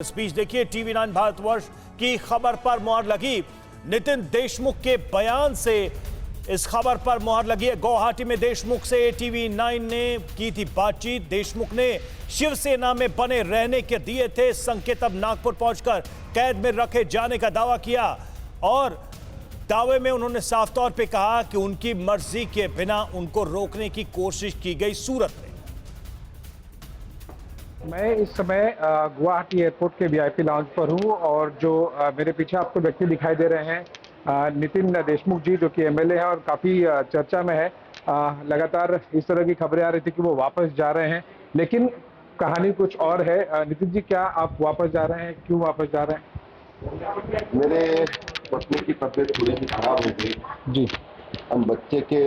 इस बीच देखिए टीवी 9 भारतवर्ष की खबर पर मुहर लगी। नितिन देशमुख के बयान से इस खबर पर मुहर लगी है। गुवाहाटी में देशमुख से टीवी 9 ने की थी बातचीत। देशमुख ने शिवसेना में बने रहने के दिए थे संकेत। अब नागपुर पहुंचकर कैद में रखे जाने का दावा किया और दावे में उन्होंने साफ तौर पे कहा कि उनकी मर्जी के बिना उनको रोकने की कोशिश की गई सूरत में। मैं इस समय गुवाहाटी एयरपोर्ट के वीआईपी लाउंज पर हूं और जो मेरे पीछे आपको व्यक्ति दिखाई दे रहे हैं नितिन देशमुख जी, जो कि एमएलए है और काफी चर्चा में है। लगातार इस तरह की खबरें आ रही थी कि वो वापस जा रहे हैं, लेकिन कहानी कुछ और है। नितिन जी, क्या आप वापस जा रहे हैं? क्यों वापस जा रहे हैं? मेरे पत्नी की तबीयत थोड़ी सी खराब हो गई जी। हम बच्चे के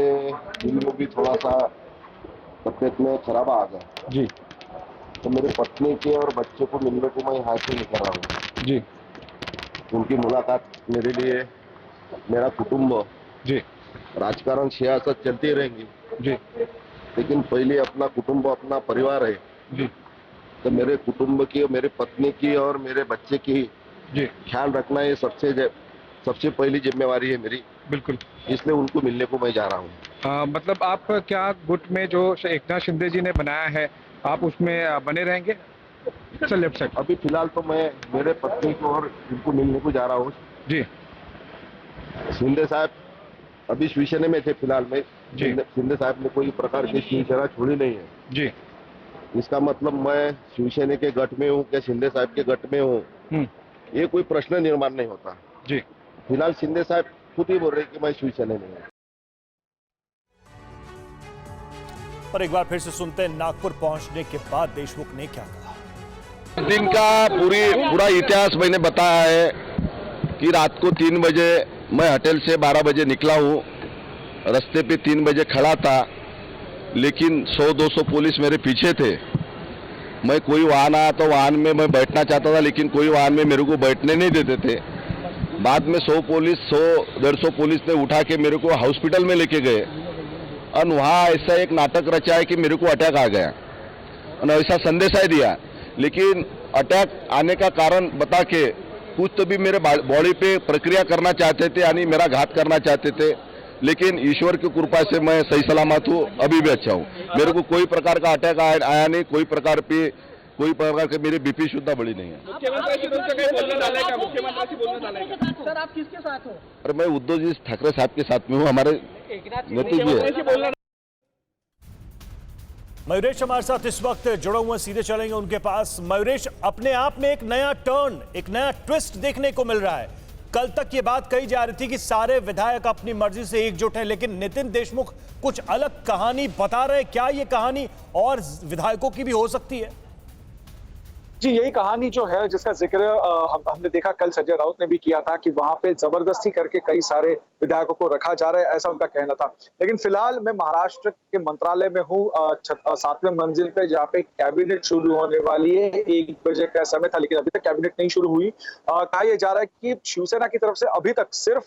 दिल में भी थोड़ा सा तबीयत में खराब आ गया जी। तो मेरे पत्नी के और बच्चे को मिलने को मैं यहाँ से निकल रहा हूँ जी। उनकी मुलाकात मेरे लिए, मेरा कुटुंब जी। राजकारण सियासत चलती रहेंगी जी। लेकिन पहले अपना कुटुंब, अपना परिवार है जी। तो मेरे कुटुंब की, मेरे पत्नी की और मेरे बच्चे की जी ख्याल रखना ये सबसे पहली जिम्मेवारी है मेरी। बिल्कुल। इसलिए उनको मिलने को मैं जा रहा हूँ। मतलब आप क्या गुट में जो एकनाथ शिंदे जी ने बनाया है, आप उसमें बने रहेंगे? Sir left side. अभी फिलहाल तो मैं मेरे पत्नी को और उनको मिलने को जा रहा हूँ। जी। शिंदे साहब अभी शिवसेना में थे फिलहाल में। जी। शिंदे साहब ने कोई प्रकार की शिवसेना छोड़ी नहीं है। जी। इसका मतलब मैं शिवसेना के गठ में हूँ क्या शिंदे साहब के गठ में हूँ, ये कोई प्रश्न निर्माण नहीं होता। जी। फिलहाल शिंदे साहब खुद ही बोल रहे कि मैं शिवसेना में हूँ। पर एक बार फिर से सुनते हैं नागपुर पहुंचने के बाद देशमुख ने क्या कहा। दिन का पूरा इतिहास मैंने बताया है कि रात को 3 बजे मैं होटल से 12 बजे निकला हूँ। रास्ते पे 3 बजे खड़ा था, लेकिन 100-200 पुलिस मेरे पीछे थे। मैं कोई वाहन आया तो वाहन में मैं बैठना चाहता था, लेकिन कोई वाहन में मेरे को बैठने नहीं देते थे। बाद में 100-150 पुलिस ने उठा के मेरे को हॉस्पिटल में लेके गए और वहाँ ऐसा एक नाटक रचा है कि मेरे को अटैक आ गया और ऐसा संदेश ही दिया। लेकिन अटैक आने का कारण बता के कुछ तो भी मेरे बॉडी पे प्रक्रिया करना चाहते थे, यानी मेरा घात करना चाहते थे, लेकिन ईश्वर की कृपा से मैं सही सलामत हूँ, अभी भी अच्छा हूँ। मेरे को कोई प्रकार का अटैक आया नहीं, कोई प्रकार के मेरी बीपी शुद्धा बढ़ी नहीं है। सर आप किसके साथ हो? और मैं उद्धव जी ठाकरे साहब के साथ में हूँ, हमारे नेतृत्व है। मयूरेश हमारे साथ इस वक्त जुड़े हुए, सीधे चलेंगे उनके पास। मयूरेश, अपने आप में एक नया टर्न, एक नया ट्विस्ट देखने को मिल रहा है। कल तक ये बात कही जा रही थी कि सारे विधायक अपनी मर्जी से एकजुट हैं, लेकिन नितिन देशमुख कुछ अलग कहानी बता रहे। क्या ये कहानी और विधायकों की भी हो सकती है? जी, यही कहानी जो है जिसका जिक्र हमने देखा कल संजय राउत ने भी किया था कि वहां पे जबरदस्ती करके कई सारे विधायकों को रखा जा रहा है, ऐसा उनका कहना था। लेकिन फिलहाल मैं महाराष्ट्र के मंत्रालय में हूँ, 7वें मंजिल पे, जहाँ पे कैबिनेट शुरू होने वाली है। 1 बजे का समय था, लेकिन अभी तक कैबिनेट नहीं शुरू हुई। कहा यह जा रहा है कि शिवसेना की तरफ से अभी तक सिर्फ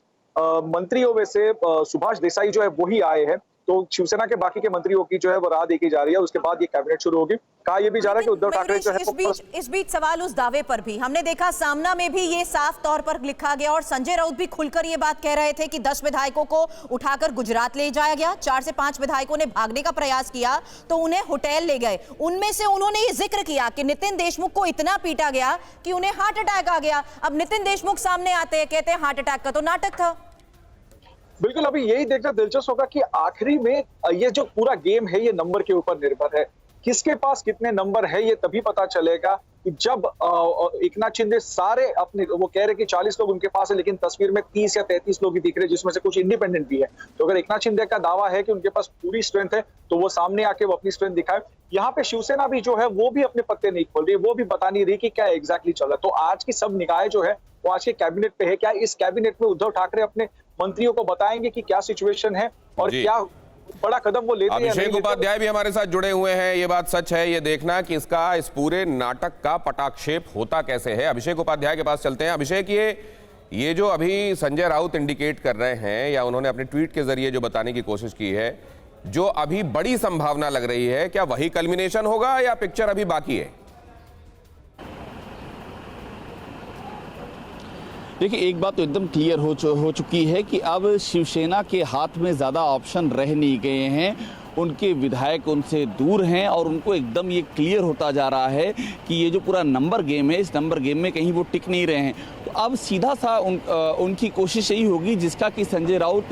मंत्रियों में से सुभाष देसाई जो है वही आए हैं, तो शिवसेना के बाकी के मंत्रियों की जो है वो राह देखी जा रही है। उसके बाद ये कैबिनेट शुरू होगी। कहा यह भी जा रहा है कि उद्धव ठाकरे जो है इस बीच सवाल उस दावे पर भी हमने देखा, सामना में भी ये साफ तौर पर लिखा गया और संजय राउत भी खुलकर ये बात कह रहे थे कि 10 विधायकों को उठाकर गुजरात ले जाया गया। 4 से 5 विधायकों ने भागने का प्रयास किया तो उन्हें होटल ले गए। उनमें से उन्होंने ये जिक्र किया कि नितिन देशमुख को इतना पीटा गया कि उन्हें हार्ट अटैक आ गया। अब नितिन देशमुख सामने आते हैं, कहते हैं हार्ट अटैक का तो नाटक था। बिल्कुल, अभी यही देखना दिलचस्प होगा कि आखिरी में ये जो पूरा गेम है ये नंबर के ऊपर निर्भर है। किसके पास कितने नंबर है ये तभी पता चलेगा कि जब एकनाथ शिंदे सारे अपने, वो कह रहे कि 40 लोग उनके पास है, लेकिन तस्वीर में 30 या 33 लोग ही दिख रहे, जिसमें से कुछ इंडिपेंडेंट भी है। तो अगर एकनाथ शिंदे का दावा है कि उनके पास पूरी स्ट्रेंथ है तो वो सामने आके वो अपनी स्ट्रेंथ दिखाए। यहाँ पे शिवसेना भी जो है वो भी अपने पत्ते नहीं खोल रही, वो भी बता नहीं रही कि क्या एग्जैक्टली चल रहा है। तो आज की सब निगाहें जो है वो आज के कैबिनेट पे है। क्या इस कैबिनेट में उद्धव ठाकरे अपने मंत्रियों को बताएंगे कि क्या सिचुएशन है और क्या बड़ा कदम वो लेते हैं? अभिषेक उपाध्याय भी हमारे साथ जुड़े हुए हैं। ये बात सच है, ये देखना कि इसका, इस पूरे नाटक का पटाक्षेप होता कैसे है। अभिषेक उपाध्याय के पास चलते हैं। अभिषेक, ये जो अभी संजय राउत इंडिकेट कर रहे हैं या उन्होंने अपने ट्वीट के जरिए जो बताने की कोशिश की है, जो अभी बड़ी संभावना लग रही है, क्या वही कल्मिनेशन होगा या पिक्चर अभी बाकी है? देखिए, एक बात तो एकदम क्लियर हो चुकी है कि अब शिवसेना के हाथ में ज़्यादा ऑप्शन रह नहीं गए हैं। उनके विधायक उनसे दूर हैं और उनको एकदम ये क्लियर होता जा रहा है कि ये जो पूरा नंबर गेम है, इस नंबर गेम में कहीं वो टिक नहीं रहे हैं। तो अब सीधा सा उनकी कोशिश यही होगी जिसका कि संजय राउत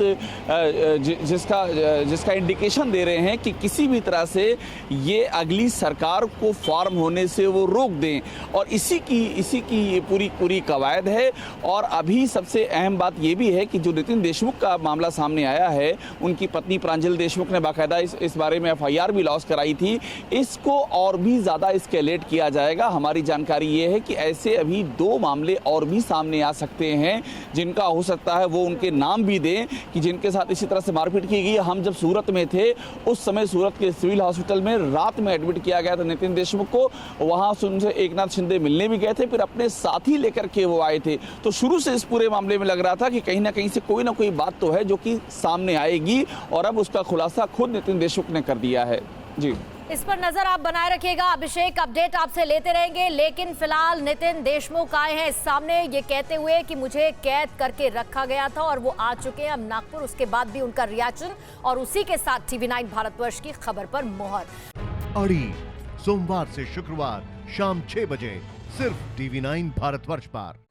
जिसका इंडिकेशन दे रहे हैं कि किसी भी तरह से ये अगली सरकार को फॉर्म होने से वो रोक दें, और इसी की ये पूरी कवायद है। और अभी सबसे अहम बात ये भी है कि जो नितिन देशमुख का मामला सामने आया है, उनकी पत्नी प्रांजल देशमुख ने बाकायदा इस बारे में FIR भी लॉन्च कराई थी। इसको और भी ज़्यादा एस्केलेट किया जाएगा। हमारी जानकारी ये है कि ऐसे अभी 2 मामले और भी सामने आ सकते हैं, जिनका हो सकता है वो उनके नाम भी दें कि जिनके साथ इसी तरह से मारपीट की गई। हम जब सूरत में थे उस समय सूरत के सिविल हॉस्पिटल में रात में एडमिट किया गया था नितिन देशमुख को। वहाँ से उनसे एकनाथ शिंदे मिलने भी गए थे, फिर अपने साथी लेकर के वो आए थे। तो शुरू से इस पूरे मामले में लग रहा था कि कहीं ना कहीं से कोई ना कोई बात तो है जो कि सामने आएगी, और अब उसका खुलासा खुद नितिन देशमुख ने कर दिया है। जी, इस पर नजर आप बनाए रखिएगा। अभिषेक, अपडेट आपसे लेते रहेंगे, लेकिन फिलहाल नितिन देशमुख आए हैं सामने ये कहते हुए कि मुझे कैद करके रखा गया था और वो आ चुके हैं अब नागपुर। उसके बाद भी उनका रिएक्शन, और उसी के साथ TV9 भारतवर्ष की खबर पर मोहर। अड़ी सोमवार से शुक्रवार शाम 6 बजे सिर्फ TV9 भारतवर्ष पर।